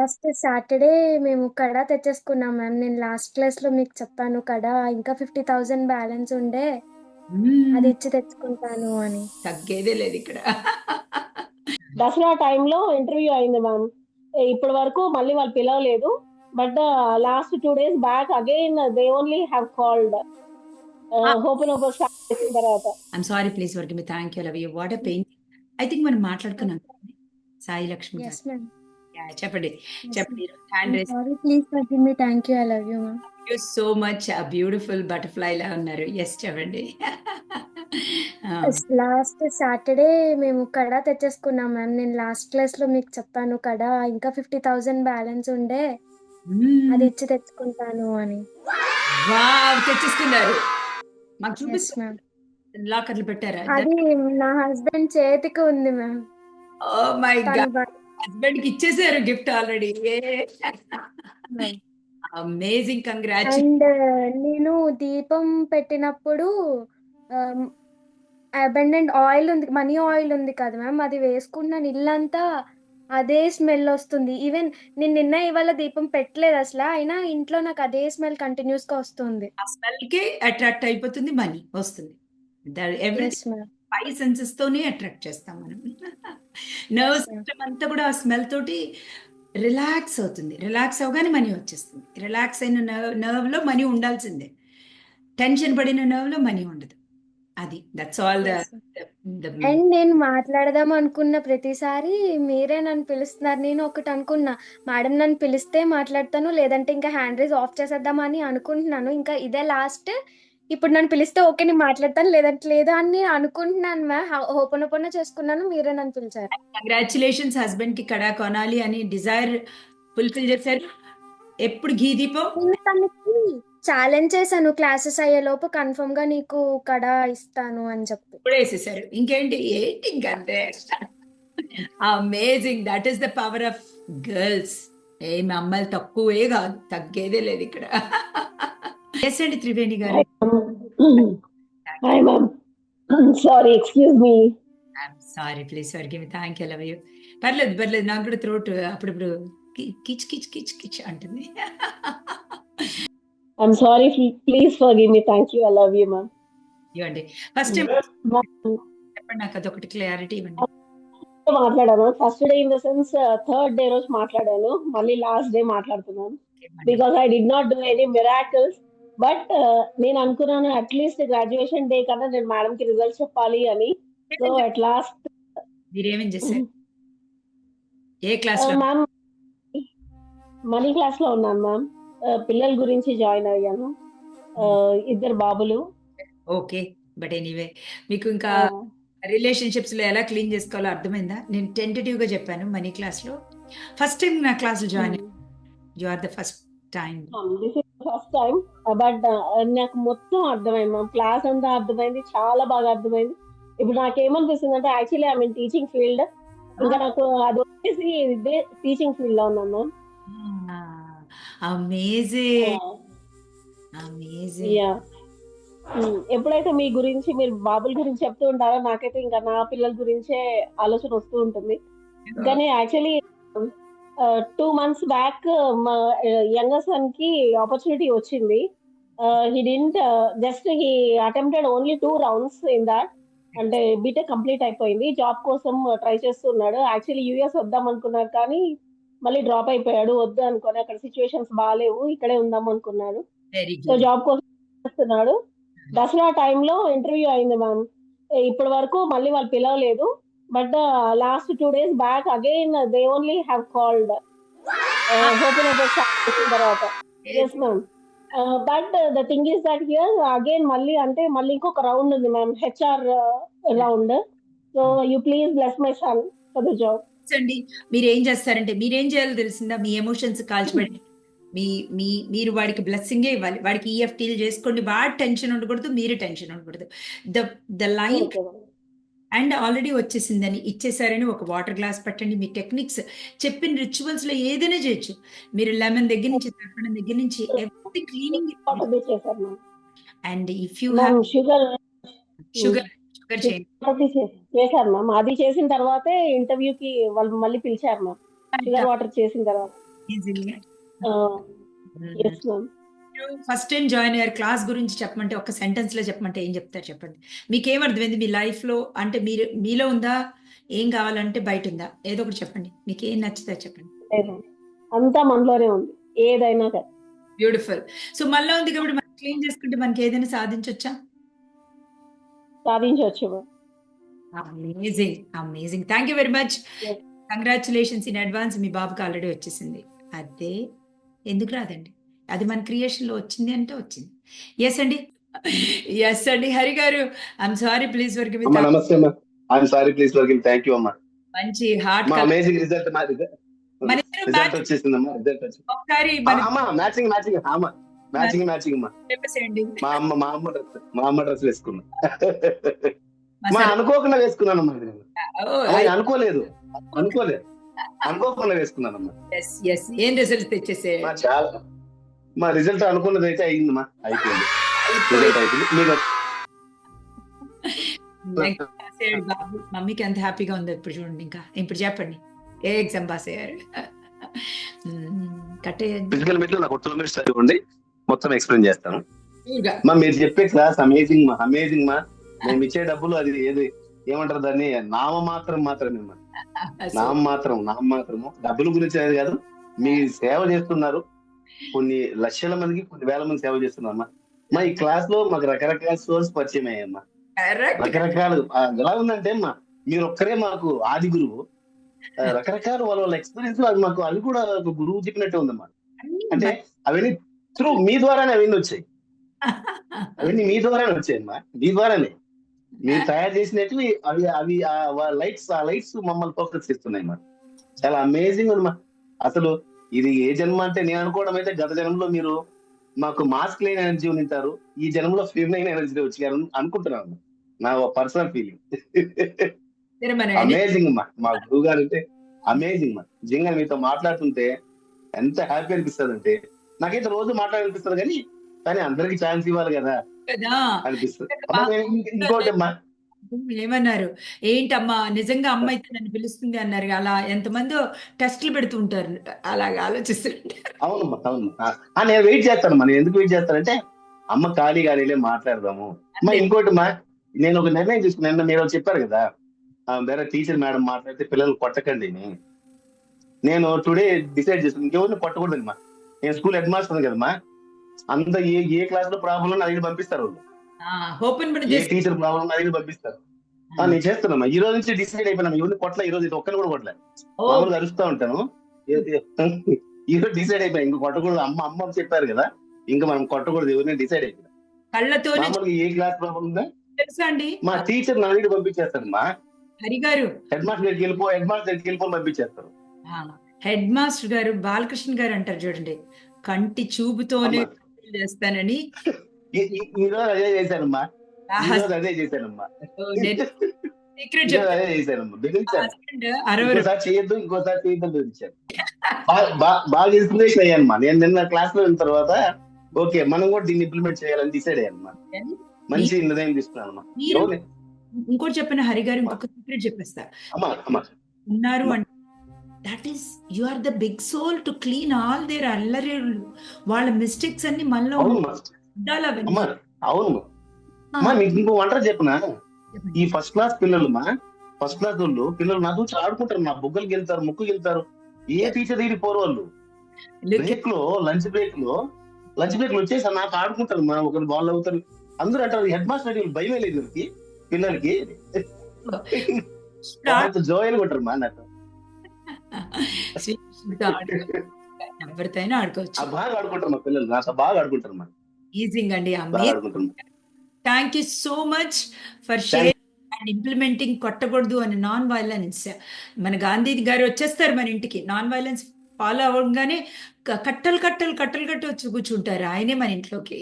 Last Saturday మేము కడా తెచ్చేసుకున్నాం ma'am. నేను last క్లాస్‌లో మీకు చెప్పాను కడా ఇంకా 50,000 బ్యాలెన్స్ ఉండే, హ్మ్. అది ఇచ్చి తెచ్చుకుంటాను అని. తగ్గేదే లేదిక్కడ. దసరా టైంలో ఇంటర్వ్యూ అయింది మ్యామ్. ఇప్పటి వరకు మళ్ళీ వాళ్ళు పిలవలేదు. But last 2 days back again they only have called. హోపెన్ స్టార్ట్ చేసిన తర్వాత. I'm sorry please forgive me. Thank you. Love you. What a pain. I think మనం మాట్లాడుకున్నాం కదండీ! సాయి లక్ష్మి గారు. Yes ma'am. యాహ్! చెప్పండి. యెస్ చెప్పండి. మ్యామ్. ఈరోజు hand I'm raise. Sorry. Please forgive me. Thank you. I love you ma'am. Thank you so much. Beautiful బటర్‌ఫ్లైలా ఉన్నారు. Yes చెప్పండి. ఆ! లాస్ట్ సాటర్‌డే మేము కడా తెచ్చేసుకున్నాం మ్యామ్. నేను లాస్ట్ క్లాస్‌లో మీకు చెప్పాను కడా ఇంకా 50,000 బ్యాలెన్స్ ఉండే, అది హ్మ్. ఇచ్చి తెచ్చుకుంటాను అని. వావ్! తెచ్చేసుకున్నారు. మాకు యెస్ చూపిస్తారా? మ్యామ్. లాకర్‌లో పెట్టారా? అది నా హస్బెండ్ చేతికి ఉంది మ్యామ్. ఓహ్ మై తను గాడ్! హస్బెండ్‌కి ఇచ్చేసారు gift already. Ma'am. Amazing. Congratulations. And నేను దీపం పెట్టినప్పుడు ఆహ్, అబండెంట్ ఆయిల్ ఉంది. మనీ ఆయిల్ ఉంది కదా మ్యామ్! అది వేసుకుంటున్నాను. ఇల్లంతా అదే స్మెల్ ఒస్తుంది. ఈవెన్ నేను నిన్న ఇవాళ దీపం పెట్టలేదసల. అయినా ఇంట్లో నాకు అదే స్మెల్ కంటిన్యూయస్‌గా వస్తుంది. ఆ స్మెల్‌కే అట్రాక్ట్ అయిపోతుంది. మనీ వస్తుంది. Yes everything ma'am. 5 సెన్సెస్‌తోనే అట్రాక్ట్ చేస్తాం మనం. Nerve yes ma'am. సిస్టమ్ అంతా కూడా ఆ స్మెల్ తోటి రిలాక్స్ అవుతుంది. రిలాక్స్ అవ్వగానే మనీ వచ్చేస్తుంది. రిలాక్స్ అయిన నర్వ్‌లో మనీ ఉండాల్సిందే. టెన్షన్ పడిన నర్వ్‌లో మనీ ఉండదు. అది. That's all the yes ma'am. The and నేను మాట్లాడదాం అనుకున్న ప్రతిసారి మీరే నన్ను పిలుస్తున్నారు. నేను ఒకటనుకున్నా, మేడం నన్ను పిలిస్తే మాట్లాడతాను, లేదంటే ఇంకా హ్యాండ్ రైజ్ ఆఫ్ చేసేద్దామని అనుకుంటున్నాను. ఇంకా ఇదే లాస్ట్. ఇప్పుడు నన్ను పిలిస్తే ఓకే. నేను మాట్లాడతాను, లేదంటే లేదు అని నేను అనుకుంటున్నాను హోపోనోపోనో చేసుకున్నాను. మీరే నన్ను పిలిచారు. కంగ్రాచ్యులేషన్స్. హస్బెండ్‌కి కడా కొనాలి అని డిజైర్ ఫుల్‌ఫిల్ చేశారు. ఎప్పుడు ఘీ దీపం? నేను తనకి ఛాలెంజ్ చేశాను క్లాసెస్ అయ్యేలోపు కన్ఫర్మ్‌గా నీకు కడా ఇస్తాను అని చెప్పి. ఇప్పుడే ఏసేసారు. ఇంకేంటి? ఏంటి ఇంకంతే. Amazing. That is the power of girls. ఏమి అమ్మాయిలు తక్కువే గాదు. తగ్గేదే లేదిక్కడ. యెస్ అండి త్రివేణి గారు. Hi hi ma'am. Sorry excuse me. I'm sorry. Please forgive me. Thank you. Love you. పర్లేదు, పర్లేదు. నాకు కూడా థ్రోట్ అప్పుడప్పుడు కిచ్ కిచ్ కిచ్ కిచ్ అంటుంది. I'm sorry. Please forgive me. Thank you. I love you ma'am. ఇవ్వండి. ఫస్ట్ టైమ్ మ్యామ్ చెప్పండి. నాకు అదొకటి క్లారిటీ ఇవ్వండి. మాట్లాడాను. First day in the sense third day రోజు మాట్లాడాను. మళ్ళీ లాస్ట్ డే మాట్లాడుతున్నాను. Because I did not do any miracles. But నేను అనుకున్నాను అట్లీస్ట్ గ్రాడ్యుయేషన్ డే కన్నా నేను మేడంకి రిజల్ట్స్ చెప్పాలి అని. సో అట్ లాస్ట్ మీరేమేం చేశారు? ఏ క్లాస్‌లో? మ్యామ్ మనీ క్లాస్‌లో ఉన్నాను మ్యామ్. పిల్లల గురించి జాయిన్ అయ్యాను. ఇద్దరు బాబులు. ఓకే. బట్ ఎనీవే మీకు ఇంకా ఆహ్, రిలేషన్‌షిప్స్‌లో ఎలా క్లీన్ చేసుకోవాలో అర్థమైందా? నేను టెంటేటివ్‌గా చెప్పాను మనీ క్లాస్‌లో. ఫస్ట్ టైమ్ నా క్లాస్‌లో join hmm. You are the first time. This is first time. But నాకు మొత్తం అర్థమైంది మ్యామ్. క్లాస్ అంతా అర్థమైంది. చాలా బాగా అర్థమైంది. ఇప్పుడు నాకేమనిపిస్తుందంటే actually I mean teaching field. ఇంకా నాకు అది వచ్చేసి ఇదే టీచింగ్ ఫీల్డ్‌లో ఉన్నాను మ్యామ్. ఆ! అమేజింగ్. ఆ! అమేజింగ్. యాహ్! ఎప్పుడైతే మీ గురించి మీరు బాబుల గురించి చెప్తూ ఉంటారో నాకైతే ఇంకా నా పిల్లల గురించే ఆలోచన వస్తూ ఉంటుంది. కానీ యాక్చువల్లీ 2 మంత్స్ బ్యాక్ మా యంగర్ సన్‌కి ఆపర్చునిటీ వచ్చింది. He didn't just he attempted only 2 rounds in that. అంటే బీటెక్ కంప్లీట్ అయిపోయింది. జాబ్ కోసం ట్రై చేస్తున్నాడు. యాక్చువల్లీ యూఎస్ వద్దాం అనుకున్నాడు కానీ మళ్ళీ డ్రాప్ అయిపోయాడు. వద్దు అనుకోని అక్కడ సిట్యుయేషన్స్ బాలేవు. ఇక్కడే ఉందాం అనుకున్నాడు. Very so good. జాబ్ కోసం చేస్తున్నాడు. దసరా టైంలో ఇంటర్వ్యూ అయింది మ్యామ్. ఇప్పటి వరకు మళ్ళీ వాళ్ళు పిలవలేదు. But last 2 days back again they only have called. హోపెన్ స్టార్ట్ చేసిన తర్వాత. Yes ma'am. But the thing is that here again మళ్ళీ అంటే మళ్ళీ ఇంకొక రౌండ్ ఉంది ma'am. HR round. So you please bless my son for the job. అండి. మీరేం చేస్తారంటే మీరేం చేయాలో తెలిసిందా? మీ ఎమోషన్స్ కాల్చిబెట్టి మీ మీ మీరు వాడికి బ్లెస్సింగే ఇవ్వాలి. వాడికి ఈఎఫ్‌టీలు చేసుకోండి. వాడు టెన్షన్ ఉండకూడదు. మీరు టెన్షన్ ఉండకూడదు. The the line okay ma'am. And already వచ్చేసిందని ఇచ్చేసారని ఒక వాటర్ గ్లాస్ పెట్టండి. మీ టెక్నిక్స్ చెప్పిన రిచువల్స్‌లో ఏదైనా చేయొచ్చు. మీరు లెమన్ దగ్గర నుంచి, తర్పణం దగ్గర నుంచి ఎవ్రీథింగ్ క్లీనింగ్ వాటర్ బి చేశారు ma'am. And if you have ma'am sugar sugar చేయండి. అది చేశారు మ్యామ్. అది చేసిన తర్వాతే ఇంటర్వ్యూకి వాళ్ళు మళ్ళీ పిలిచారు మ్యామ్. షుగర్ వాటర్ చేసిన తర్వాత. ఈజీగా. Yes ma'am. First time join అయ్యారు, క్లాస్ గురించి చెప్పమంటే ఒక సెంటెన్స్ లో చెప్పమంటే ఏం చెప్తారు చెప్పండి? మీకేం అర్థమైంది మీ లైఫ్ లో? అంటే మీరు మీలో ఉందా, ఏం కావాలంటే బయట ఉందా? ఏదో ఒకటి చెప్పండి, మీకు ఏం నచ్చుతా చెప్పండి. అంతా మనలోనే ఉంది, ఏదైనా సరే. బ్యూటిఫుల్. సో మనలో ఉంది కాబట్టి మనం క్లీన్ చేసుకుంటే మనకి ఏదైనా సాధించవచ్చా? సాధించవచ్చు ma'am. Amazing, amazing. Thank you very much. Yes. Congratulations in advance. మీ బాబుకి ఆల్రెడీ వచ్చేసింది. అదే ఎందుకు రాదండి, అది మన క్రియేషన్ లో వచ్చింది అంటే వచ్చింది. ఎస్ అండి, ఎస్ అండి. హరి గారు, I'm sorry, please for give. అమ్మా నమస్తే అమ్మా. I'm sorry, please forgive. Thank you అమ్మా. మంచి హార్ట్ మా అమేజింగ్ రిజల్ట్, మా మన ఇద్దరు రిజల్ట్ మ్యాచ్ వచ్చేసింది అమ్మా. రిజల్ట్ వచ్చింది ఒకసారి మన అమ్మా. మ్యాచింగ్ మ్యాచింగ్ అమ్మా. మ్యాచింగ్ మ్యాచింగ్ అమ్మా. చెప్పేసేయండి. మా అమ్మ డ్రెస్ వేసుకున్నా. మా మా సార్ అనుకోకుండా వేసుకున్నానమ్మా. ఇది నేను ఓ, అనుకోలేదు అనుకోకుండా వేసుకున్నానమ్మా. yes, yes. ఏం రిజల్ట్ తెచ్చేసే? మా చాలా మా రిజల్ట్ అనుకున్నది అయితే అయిందమ్మా. అయిపోయింది, రిజల్ట్ అయిపోయింది. మీకు రాసేయండి బాబు. మమ్మీకి ఎంత హ్యాపీగా ఉందో ఇప్పుడు చూడండి. ఇంకా ఇప్పుడు చెప్పండి, ఏ ఎగ్జామ్ పాస్ అయ్యారు? కట్టేయండి. ఫిజికల్ మీట్ లో నాకు 2 minutes చదివండి, మొత్తం ఎక్స్ప్లెయిన్ చేస్తాను. ఊరుగా. మా మీరు చెప్పే క్లాస్ అమేజింగ్ మా, అమేజింగ్ మా. మేము ఇచ్చే డబ్బులు అది ఏది ఏమంటారు దాన్ని, మాత్రమే మా. నామమాత్రము డబ్బుల గురించి అనేది కాదు. మీ సేవ చేస్తున్నారు, కొన్ని లక్షల మందికి, కొన్ని వేల మంది సేవ చేస్తున్నారమ్మా. మా ఈ క్లాస్ లో మాకు రకరకాల సోర్స్ పరిచయం అయ్యామ్మా. Correct. రకరకాలు ఎలా ఉందంటే అమ్మా, మీరు ఒక్కరే మాకు ఆది గురువు. రకరకాల వాళ్ళ ఎక్స్పీరియన్స్ అది మాకు, అది కూడా ఒక గురువు చెప్పినట్టే ఉందమ్మా. అంటే అవన్నీ త్రూ మీ ద్వారానే అవన్నీ వచ్చాయి. అవన్నీ మీ ద్వారానే వచ్చాయమ్మా, మీ ద్వారానే మీరు తయారు చేసినట్టు అవి అవి ఆ లైట్స్ మమ్మల్ని ఫోకస్ చేస్తున్నాయి అమ్మా. చాలా అమేజింగ్ ఉందమ్మా. అసలు ఇది ఏ జన్మ అంటే నేను అనుకోవడం అయితే, గత జన్మలో మీరు మాకు మాస్క్ లేని ఎనర్జీ ఉంటారు, ఈ జన్మలో ఫీమైన్ ఎనర్జీ వచ్చారు అనుకుంటున్నాను. నా పర్సనల్ ఫీలింగ్. అమేజింగ్ అమ్మా. మా గురువు గారు అంటే అమేజింగ్ అమ్మా. నిజంగా మీతో మాట్లాడుతుంటే ఎంత హ్యాపీ అనిపిస్తుంది అంటే, నాకైతే రోజు మాట్లాడాలనిపిస్తుంది కానీ అందరికి ఛాన్స్ ఇవ్వాలి కదా అనిపిస్తుంది. ఇంకోటి అమ్మా, ఏమన్నారు, ఏంటమ్మా నిజంగా అమ్మ అయితే నన్ను పిలుస్తుంది అన్నారు. అలా ఎంతమందో టెస్టులు పెడుతూ ఉంటారు, అలాగే ఆలోచిస్తుంటారు. అవునమ్మా. నేను వెయిట్ చేస్తానమ్మా. నేను ఎందుకు వెయిట్ చేస్తానంటే, అమ్మ ఖాళీ గాలిలే మాట్లాడదాము. అమ్మా ఇంకోటి మా, నేను ఒక నిర్ణయం తీసుకున్నాను. మీరు చెప్పారు కదా, వేరే టీచర్ మేడం మాట్లాడితే పిల్లలు కొట్టకండి. నేను టుడే డిసైడ్ చేసుకున్నాను, ఇంకెవరిని కొట్టకూడదు అమ్మా. నేను స్కూల్ హెడ్ మాస్టర్ కదమ్మా. అంత ఏ క్లాస్ లో ప్రాబ్లం నా దగ్గర పంపిస్తారు వాళ్ళు. ఏ టీచర్ ప్రాబ్లం నా దగ్గర పంపిస్తారు. నేను చేస్తున్నామ్మా. ఈ రోజు నుంచి డిసైడ్ అయిపోయినా, ఎవరిని కొట్టలే. ఈ రోజు ఇది ఒక్కరిని కూడా కొట్టలే. మామూలుగా అరుస్తా ఉంటాను. ఈ రోజు డిసైడ్ అయిపోయా, ఇంక కొట్టకూడదు. అమ్మ చెప్పారు కదా, ఇంకా మనం కొట్టకూడదు ఎవరిని డిసైడ్ అయిపోయినా. మామూలుగా ఏ క్లాస్ ప్రాబ్లం ఉందా తెలుసా అండి, మా టీచర్ నా దగ్గర పంపించేస్తారమ్మా. హరి గారు హెడ్ మాస్టర్ దగ్గరికి వెళ్ళిపో పంపించేస్తారు. హెడ్ మాస్టర్ గారు బాలకృష్ణ గారు అంటారు చూడండి, కంటి చూపుతోనే చేస్తానని. ఈ రోజు అదే చేశానమ్మా. అదే చేశానమ్మా. ఇంకోసారి చేయొద్దు బెదిరించాను. బాగా ఇన్స్పిరేషన్ అయ్యానమ్మా. నేను నిన్న క్లాస్ లో విన్న తర్వాత, ఓకే మనం కూడా దీన్ని ఇంప్లిమెంట్ చేయాలని డిసైడ్ అయ్యానమ్మా. మంచి నిర్ణయం తీసుకున్నానమ్మా. ఇంకోటి చెప్పిన హరి గారు, ఇంకొక సీక్రెట్ చెప్పేస్తా. ఉన్నారు అంటే that is you are the big soul to clean all their అల్లరి, వాళ్ళ మిస్టేక్స్ అన్ని మనలో. అవును మీకు ఇంకో వంట చెప్పనా, ఈ ఫస్ట్ క్లాస్ పిల్లలు పిల్లలు నా చూసి ఆడుకుంటారు. నా బుగ్గలకి వెళ్తారు, ముక్కుకి వెళ్తారు. ఏ టీచర్ దగ్గరికి పోరు వాళ్ళు. బ్రేక్ లో లంచ్ బ్రేక్ లో వచ్చేసి నాకు ఆడుకుంటారు. మనం ఒకరు బాల్ అవుతారు. అందరూ అంటారు, హెడ్ మాస్టర్ భయమే లేదు పిల్లలకి. జోయలు కొట్టారు మా నాకు. ఎవరితోనైనా ఆడుకోవచ్చు. బాగా ఆడుకుంటారు మా పిల్లలు, నాతో బాగా ఆడుకుంటారు మా. ఈజింగ్ అండి. Thank you so much for sharing and implementing. కొట్టకూడదు అని నాన్ వైలెన్స్. మన గాంధీ గారు వచ్చేస్తారు మన ఇంటికి, నాన్ వైలెన్స్ ఫాలో అవ్వగానే కట్టలు వచ్చి కూర్చుంటారు ఆయనే మన ఇంట్లోకి.